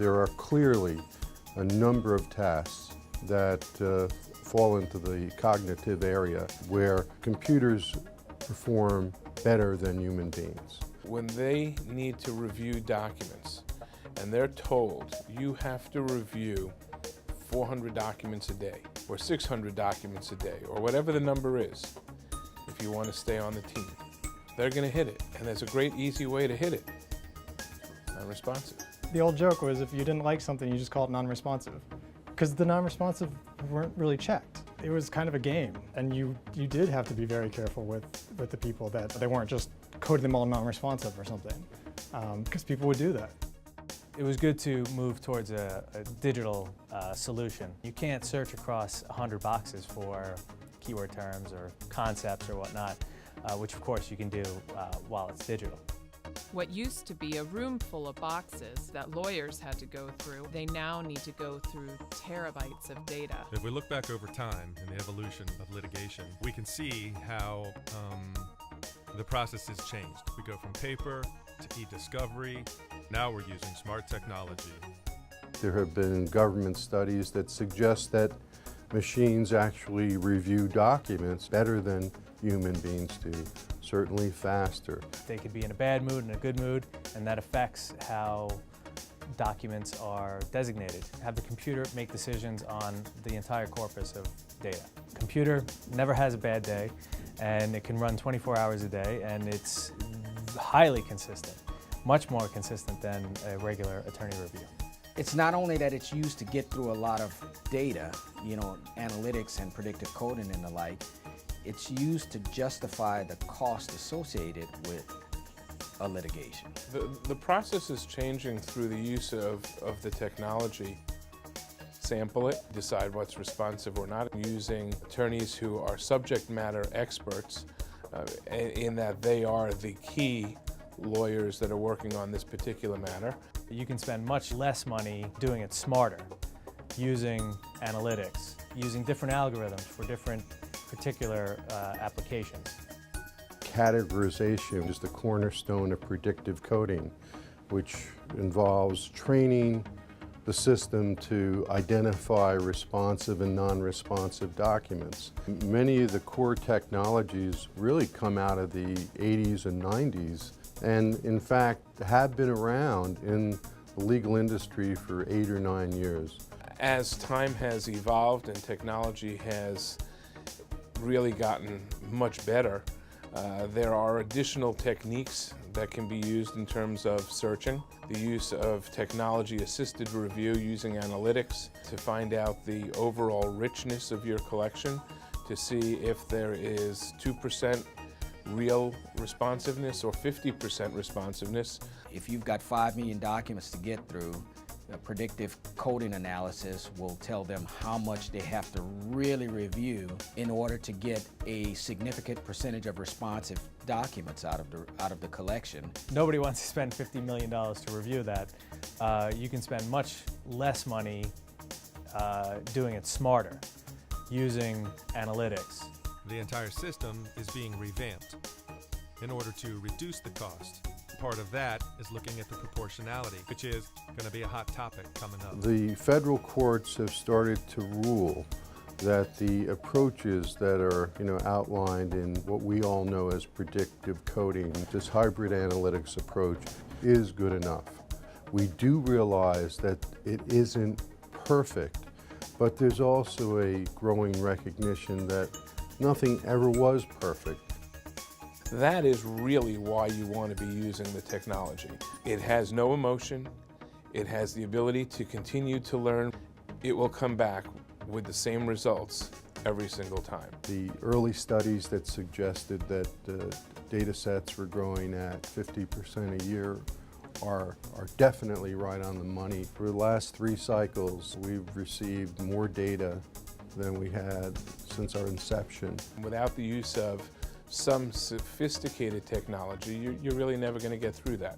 There are clearly a number of tasks that fall into the cognitive area where computers perform better than human beings. When they need to review documents and they're told you have to review 400 documents a day or 600 documents a day or whatever the number is, if you want to stay on the team, they're going to hit it. And there's a great easy way to hit it: non-responsive. The old joke was if you didn't like something, you just called it non-responsive, because the non-responsive weren't really checked. It was kind of a game, and you did have to be very careful with the people that they weren't just coding them all non-responsive or something, because people would do that. It was good to move towards a digital solution. You can't search across 100 boxes for keyword terms or concepts or whatnot, which of course you can do while it's digital. What used to be a room full of boxes that lawyers had to go through, they now need to go through terabytes of data. If we look back over time in the evolution of litigation, we can see how the process has changed. We go from paper to eDiscovery. Now we're using smart technology. There have been government studies that suggest that machines actually review documents better than human beings do, certainly faster. They could be in a bad mood and a good mood, and that affects how documents are designated. Have the computer make decisions on the entire corpus of data. Computer never has a bad day, and it can run 24 hours a day, and it's highly consistent, much more consistent than a regular attorney review. It's not only that it's used to get through a lot of data, analytics and predictive coding and the like, it's used to justify the cost associated with a litigation. The process is changing through the use of the technology. Sample it, decide what's responsive or not, using attorneys who are subject matter experts in that they are the key lawyers that are working on this particular matter. You can spend much less money doing it smarter, using analytics, using different algorithms for different particular applications. Categorization is the cornerstone of predictive coding, which involves training the system to identify responsive and non-responsive documents. Many of the core technologies really come out of the 80s and 90s, and in fact have been around in the legal industry for 8 or 9 years. As time has evolved and technology has really gotten much better, there are additional techniques that can be used in terms of searching. The use of technology-assisted review using analytics to find out the overall richness of your collection, to see if there is 2% real responsiveness or 50% responsiveness. If you've got 5 million documents to get through, a predictive coding analysis will tell them how much they have to really review in order to get a significant percentage of responsive documents out of the collection. Nobody wants to spend $50 million to review that. You can spend much less money doing it smarter, using analytics. The entire system is being revamped in order to reduce the cost. Part of that is looking at the proportionality, which is going to be a hot topic coming up. The federal courts have started to rule that the approaches that are outlined in what we all know as predictive coding, this hybrid analytics approach, is good enough. We do realize that it isn't perfect, but there's also a growing recognition that nothing ever was perfect. That is really why you want to be using the technology. It has no emotion. It has the ability to continue to learn. It will come back with the same results every single time. The early studies that suggested that data sets were growing at 50% a year are definitely right on the money. For the last 3 cycles, we've received more data than we had since our inception. Without the use of some sophisticated technology, you're really never going to get through that.